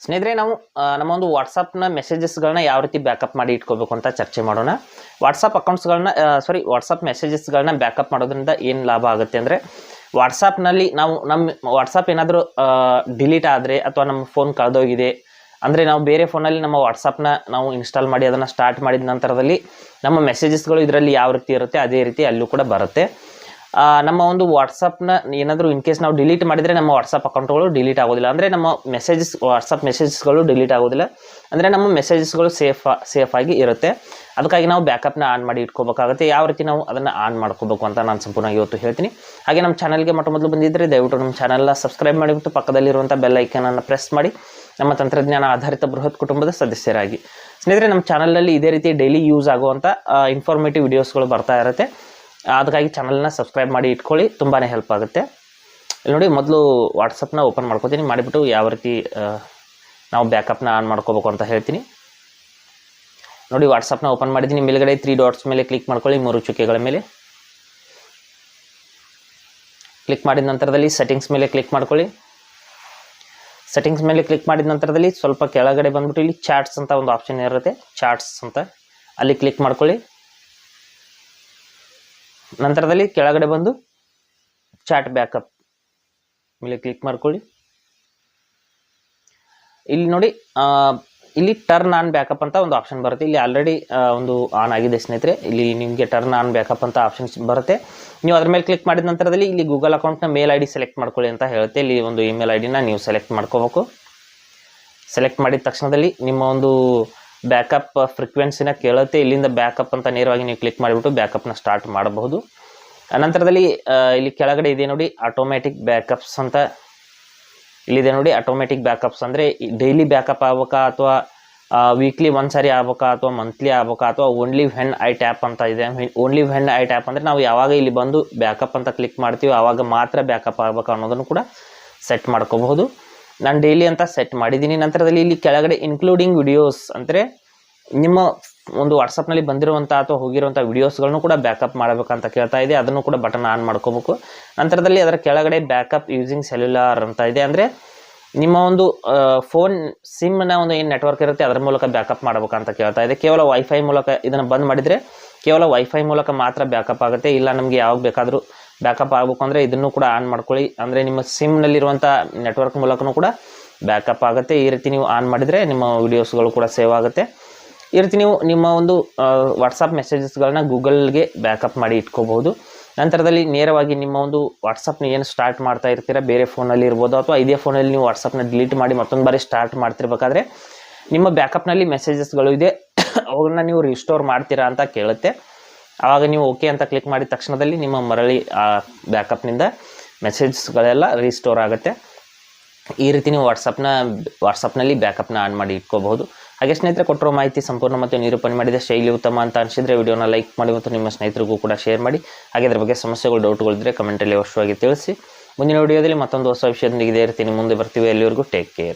ಸ್ನೇಹಿತರೆ ನಾವು ನಮ್ಮ ಒಂದು ವಾಟ್ಸಪ್ನ ಮೆಸೇಜಸ್ಗಳನ್ನ ಯಾವ ರೀತಿ ಬ್ಯಾಕಪ್ ಮಾಡಿ ಇಟ್ಕೋಬೇಕು ಅಂತ ಚರ್ಚೆ ಮಾಡೋಣ. ವಾಟ್ಸಪ್ ಅಕೌಂಟ್ಸ್ಗಳನ್ನ ವಾಟ್ಸಪ್ ಮೆಸೇಜಸ್ಗಳನ್ನ ಬ್ಯಾಕಪ್ ಮಾಡೋದ್ರಿಂದ ಏನು ಲಾಭ ಆಗುತ್ತೆ ಅಂದರೆ, ವಾಟ್ಸಪ್ನಲ್ಲಿ ನಾವು ನಮ್ಮ ವಾಟ್ಸಪ್ ಏನಾದರೂ ಡಿಲೀಟ್ ಆದರೆ ಅಥವಾ ನಮ್ಮ ಫೋನ್ ಕಳೆದೋಗಿದೆ ಅಂದರೆ ನಾವು ಬೇರೆ ಫೋನಲ್ಲಿ ನಮ್ಮ ವಾಟ್ಸಪ್ನ ನಾವು ಇನ್ಸ್ಟಾಲ್ ಮಾಡಿ ಅದನ್ನು ಸ್ಟಾರ್ಟ್ ಮಾಡಿದ ನಂತರದಲ್ಲಿ ನಮ್ಮ ಮೆಸೇಜಸ್ಗಳು ಇದರಲ್ಲಿ ಯಾವ ರೀತಿ ಇರುತ್ತೆ ಅದೇ ರೀತಿ ಅಲ್ಲೂ ಕೂಡ ಬರುತ್ತೆ. ನಮ್ಮ ಒಂದು ವಾಟ್ಸಪ್ನ ಏನಾದರೂ ಇನ್ ಕೇಸ್ ನಾವು ಡಿಲೀಟ್ ಮಾಡಿದರೆ ನಮ್ಮ ವಾಟ್ಸಪ್ ಅಕೌಂಟ್ಗಳು ಡಿಲೀಟ್ ಆಗೋದಿಲ್ಲ, ಅಂದರೆ ನಮ್ಮ ವಾಟ್ಸಪ್ ಮೆಸೇಜಸ್ಗಳು ಡಿಲೀಟ್ ಆಗೋದಿಲ್ಲ, ಅಂದರೆ ನಮ್ಮ ಮೆಸೇಜಸ್ಗಳು ಸೇಫಾಗಿ ಇರುತ್ತೆ. ಅದಕ್ಕಾಗಿ ನಾವು ಬ್ಯಾಕಪ್ನ ಆನ್ ಮಾಡಿ ಇಟ್ಕೋಬೇಕಾಗುತ್ತೆ. ಯಾವ ರೀತಿ ನಾವು ಅದನ್ನು ಆನ್ ಮಾಡ್ಕೋಬೇಕು ಅಂತ ನಾನು ಸಂಪೂರ್ಣವಾಗಿ ಇವತ್ತು ಹೇಳ್ತೀನಿ. ಹಾಗೆ ನಮ್ಮ ಚಾನಲ್ಗೆ ಮೊದಲು ಬಂದಿದ್ದರೆ ದಯವಿಟ್ಟು ನಮ್ಮ ಚಾನಲ್ನ ಸಬ್ಸ್ಕ್ರೈಬ್ ಮಾಡಿಬಿಟ್ಟು ಪಕ್ಕದಲ್ಲಿರುವಂಥ ಬೆಲ್ ಐಕನನ್ನು ಪ್ರೆಸ್ ಮಾಡಿ ನಮ್ಮ ತಂತ್ರಜ್ಞಾನ ಆಧಾರಿತ ಬೃಹತ್ ಕುಟುಂಬದ ಸದಸ್ಯರಾಗಿ. ಸ್ನೇಹಿತರೆ, ನಮ್ಮ ಚಾನಲ್ನಲ್ಲಿ ಇದೇ ರೀತಿ ಡೈಲಿ ಯೂಸ್ ಆಗುವಂಥ ಇನ್ಫಾರ್ಮೇಟಿವ್ ವಿಡಿಯೋಸ್ಗಳು ಬರ್ತಾ ಇರುತ್ತೆ. ಅದಕ್ಕಾಗಿ ಚಾನಲ್ನ ಸಬ್ಸ್ಕ್ರೈಬ್ ಮಾಡಿ ಇಟ್ಕೊಳ್ಳಿ, ತುಂಬಾ ಹೆಲ್ಪ್ ಆಗುತ್ತೆ. ಇಲ್ಲಿ ನೋಡಿ, ಮೊದಲು ವಾಟ್ಸಪ್ನ ಓಪನ್ ಮಾಡ್ಕೋತೀನಿ. ಮಾಡಿಬಿಟ್ಟು ಯಾವ ರೀತಿ ನಾವು ಬ್ಯಾಕಪ್ನ ಆನ್ ಮಾಡ್ಕೋಬೇಕು ಅಂತ ಹೇಳ್ತೀನಿ. ನೋಡಿ, ವಾಟ್ಸಪ್ನ ಓಪನ್ ಮಾಡಿದ್ದೀನಿ. ಮೇಲ್ಗಡೆ 3 ಡಾಟ್ಸ್ ಮೇಲೆ ಕ್ಲಿಕ್ ಮಾಡ್ಕೊಳ್ಳಿ, 3 ಚುಕ್ಕೆಗಳ ಮೇಲೆ ಕ್ಲಿಕ್ ಮಾಡಿದ ನಂತರದಲ್ಲಿ ಸೆಟ್ಟಿಂಗ್ಸ್ ಮೇಲೆ ಕ್ಲಿಕ್ ಮಾಡ್ಕೊಳ್ಳಿ. ಸೆಟ್ಟಿಂಗ್ಸ್ ಮೇಲೆ ಕ್ಲಿಕ್ ಮಾಡಿದ ನಂತರದಲ್ಲಿ ಸ್ವಲ್ಪ ಕೆಳಗಡೆ ಬಂದ್ಬಿಟ್ಟು ಇಲ್ಲಿ ಚಾಟ್ಸ್ ಅಂತ ಒಂದು ಆಪ್ಷನ್ ಇರುತ್ತೆ, ಚಾಟ್ಸ್ ಅಂತ, ಅಲ್ಲಿ ಕ್ಲಿಕ್ ಮಾಡ್ಕೊಳ್ಳಿ. ನಂತರದಲ್ಲಿ ಕೆಳಗಡೆ ಬಂದು ಚಾಟ್ ಬ್ಯಾಕಪ್ ಮೇಲೆ ಕ್ಲಿಕ್ ಮಾಡ್ಕೊಳ್ಳಿ. ಇಲ್ಲಿ ನೋಡಿ, ಇಲ್ಲಿ ಟರ್ನ್ ಆನ್ ಬ್ಯಾಕಪ್ ಅಂತ ಒಂದು ಆಪ್ಷನ್ ಬರುತ್ತೆ. ಇಲ್ಲಿ ಆಲ್ರೆಡಿ ಒಂದು ಆನ್ ಆಗಿದೆ ಸ್ನೇಹಿತರೆ. ಇಲ್ಲಿ ನಿಮಗೆ ಟರ್ನ್ ಆನ್ ಬ್ಯಾಕಪ್ ಅಂತ ಆಪ್ಷನ್ಸ್ ಬರುತ್ತೆ. ನೀವು ಅದ್ರ ಮೇಲೆ ಕ್ಲಿಕ್ ಮಾಡಿದ ನಂತರದಲ್ಲಿ ಇಲ್ಲಿ ಗೂಗಲ್ ಅಕೌಂಟ್ನ ಮೇಲ್ ಐ ಡಿ ಸೆಲೆಕ್ಟ್ ಮಾಡ್ಕೊಳ್ಳಿ ಅಂತ ಹೇಳುತ್ತೆ. ಇಲ್ಲಿ ಒಂದು ಇಮೇಲ್ ಐ ಡಿನ ನೀವು ಸೆಲೆಕ್ಟ್ ಮಾಡ್ಕೋಬೇಕು. ಸೆಲೆಕ್ಟ್ ಮಾಡಿದ ತಕ್ಷಣದಲ್ಲಿ ನಿಮ್ಮ ಒಂದು ಬ್ಯಾಕಪ್ ಫ್ರೀಕ್ವೆನ್ಸಿನ ಕೇಳುತ್ತೆ. ಇಲ್ಲಿಂದ ಬ್ಯಾಕಪ್ ಅಂತ ನೇರವಾಗಿ ನೀವು ಕ್ಲಿಕ್ ಮಾಡಿಬಿಟ್ಟು ಬ್ಯಾಕಪ್ನ ಸ್ಟಾರ್ಟ್ ಮಾಡಬಹುದು. ನಂತರದಲ್ಲಿ ಇಲ್ಲಿ ಕೆಳಗಡೆ ಇದೆ ನೋಡಿ ಆಟೋಮ್ಯಾಟಿಕ್ ಬ್ಯಾಕಪ್ಸ್ ಅಂತ, ಇಲ್ಲಿದೆ ನೋಡಿ ಆಟೋಮ್ಯಾಟಿಕ್ ಬ್ಯಾಕಪ್ಸ್. ಅಂದರೆ ಡೈಲಿ ಬ್ಯಾಕಪ್ ಆಗ್ಬೇಕಾ ಅಥವಾ ವೀಕ್ಲಿ ಒಂದ್ಸರಿ ಆಗ್ಬೇಕಾ ಅಥವಾ ಮಂತ್ಲಿ ಆಗ್ಬೇಕಾ ಅಥವಾ ಓನ್ಲಿ ವೆನ್ ಐ ಟ್ಯಾಪ್ ಅಂತ ಇದೆ. ಓನ್ಲಿ ವೆನ್ ಐ ಟ್ಯಾಪ್ ಅಂದರೆ ನಾವು ಯಾವಾಗ ಇಲ್ಲಿ ಬಂದು ಬ್ಯಾಕಪ್ ಅಂತ ಕ್ಲಿಕ್ ಮಾಡ್ತೀವಿ ಆವಾಗ ಮಾತ್ರ ಬ್ಯಾಕಪ್ ಆಗ್ಬೇಕಾ ಅನ್ನೋದನ್ನು ಕೂಡ ಸೆಟ್ ಮಾಡ್ಕೋಬಹುದು. ನಾನು ಡೈಲಿ ಅಂತ ಸೆಟ್ ಮಾಡಿದ್ದೀನಿ. ನಂತರದಲ್ಲಿ ಇಲ್ಲಿ ಕೆಳಗಡೆ ಇನ್ಕ್ಲೂಡಿಂಗ್ ವಿಡಿಯೋಸ್ ಅಂದರೆ ನಿಮ್ಮ ಒಂದು ವಾಟ್ಸಪ್ನಲ್ಲಿ ಬಂದಿರುವಂಥ ಅಥವಾ ಹೋಗಿರುವಂಥ ವಿಡಿಯೋಸ್ಗಳನ್ನು ಕೂಡ ಬ್ಯಾಕಪ್ ಮಾಡಬೇಕಂತ ಕೇಳ್ತಾ ಇದೆ. ಅದನ್ನು ಕೂಡ ಬಟನ್ ಆನ್ ಮಾಡ್ಕೋಬೇಕು. ನಂತರದಲ್ಲಿ ಅದರ ಕೆಳಗಡೆ ಬ್ಯಾಕಪ್ ಯೂಸಿಂಗ್ ಸೆಲ್ಯುಲಾರ್ ಅಂತ ಇದೆ. ಅಂದರೆ ನಿಮ್ಮ ಒಂದು ಫೋನ್ ಸಿಮ್ನ ಒಂದು ಏನು ನೆಟ್ವರ್ಕ್ ಇರುತ್ತೆ ಅದರ ಮೂಲಕ ಬ್ಯಾಕಪ್ ಮಾಡಬೇಕಂತ ಕೇಳ್ತಾ ಇದೆ. ಕೇವಲ ವೈಫೈ ಮೂಲಕ ಇದನ್ನು ಬಂದ್ ಮಾಡಿದರೆ ಕೇವಲ ವೈಫೈ ಮೂಲಕ ಮಾತ್ರ ಬ್ಯಾಕಪ್ ಆಗುತ್ತೆ. ಇಲ್ಲ ನಮಗೆ ಯಾವಾಗ ಬೇಕಾದರೂ ಬ್ಯಾಕಪ್ ಆಗಬೇಕು ಅಂದರೆ ಇದನ್ನು ಕೂಡ ಆನ್ ಮಾಡ್ಕೊಳ್ಳಿ. ಅಂದರೆ ನಿಮ್ಮ ಸಿಮ್ನಲ್ಲಿರುವಂಥ ನೆಟ್ವರ್ಕ್ ಮೂಲಕನೂ ಕೂಡ ಬ್ಯಾಕಪ್ ಆಗುತ್ತೆ. ಈ ರೀತಿ ನೀವು ಆನ್ ಮಾಡಿದರೆ ನಿಮ್ಮ ವಿಡಿಯೋಸ್ಗಳು ಕೂಡ ಸೇವ್ ಆಗುತ್ತೆ. ಈ ರೀತಿ ನೀವು ನಿಮ್ಮ ಒಂದು ವಾಟ್ಸಪ್ ಮೆಸೇಜಸ್ಗಳನ್ನ ಗೂಗಲ್ಗೆ ಬ್ಯಾಕಪ್ ಮಾಡಿ ಇಟ್ಕೋಬಹುದು. ನಂತರದಲ್ಲಿ ನೇರವಾಗಿ ನಿಮ್ಮ ಒಂದು ವಾಟ್ಸಪ್ನ ಏನು ಸ್ಟಾರ್ಟ್ ಮಾಡ್ತಾ ಇರ್ತೀರ ಬೇರೆ ಫೋನಲ್ಲಿ ಇರ್ಬೋದು ಅಥವಾ ಇದೇ ಫೋನಲ್ಲಿ ನೀವು ವಾಟ್ಸಪ್ನ ಡಿಲೀಟ್ ಮಾಡಿ ಮತ್ತೊಂದು ಬಾರಿ ಸ್ಟಾರ್ಟ್ ಮಾಡ್ತಿರ್ಬೇಕಾದ್ರೆ ನಿಮ್ಮ ಬ್ಯಾಕಪ್ನಲ್ಲಿ ಮೆಸೇಜಸ್ಗಳು ಇದೆ, ಅವುಗಳನ್ನ ನೀವು ರಿಸ್ಟೋರ್ ಮಾಡ್ತೀರಾ ಅಂತ ಕೇಳುತ್ತೆ. ಆವಾಗ ನೀವು ಓಕೆ ಅಂತ ಕ್ಲಿಕ್ ಮಾಡಿದ ತಕ್ಷಣದಲ್ಲಿ ನಿಮ್ಮ ಮರಳಿ ಬ್ಯಾಕಪ್ನಿಂದ ಮೆಸೇಜಸ್ಗಳೆಲ್ಲ ರಿಸ್ಟೋರ್ ಆಗುತ್ತೆ. ಈ ರೀತಿ ನೀವು ವಾಟ್ಸಪ್ನಲ್ಲಿ ಬ್ಯಾಕಪ್ನ ಆನ್ ಮಾಡಿ ಇಟ್ಕೋಬಹುದು. ಹಾಗೆ ಸ್ನೇಹಿತರೆ, ಕೊಟ್ಟಿರೋ ಮಾಹಿತಿ ಸಂಪೂರ್ಣ ಮತ್ತು ನಿರೂಪಣೆ ಮಾಡಿದ ಶೈಲಿ ಉತ್ತಮ ಅಂತ ಅನಿಸಿದರೆ ವಿಡಿಯೋನ ಲೈಕ್ ಮಾಡಿ ಮತ್ತು ನಿಮ್ಮ ಸ್ನೇಹಿತರಿಗೂ ಕೂಡ ಶೇರ್ ಮಾಡಿ. ಹಾಗೆ ಅದರ ಬಗ್ಗೆ ಸಮಸ್ಯೆಗಳು ಡೌಟ್ಗಳಿದ್ದರೆ ಕಮೆಂಟಲ್ಲಿ ಅವಶ್ಯವಾಗಿ ತಿಳಿಸಿ. ಮುಂದಿನ ವಿಡಿಯೋದಲ್ಲಿ ಮತ್ತೊಂದು ಹೊಸ ವಿಷಯದೊಂದಿಗೆ ಇದೇ ರೀತಿ ಮುಂದೆ ಬರ್ತೀವಿ. ಎಲ್ಲಿವರೆಗೂ ಟೇಕ್ ಕೇರ್.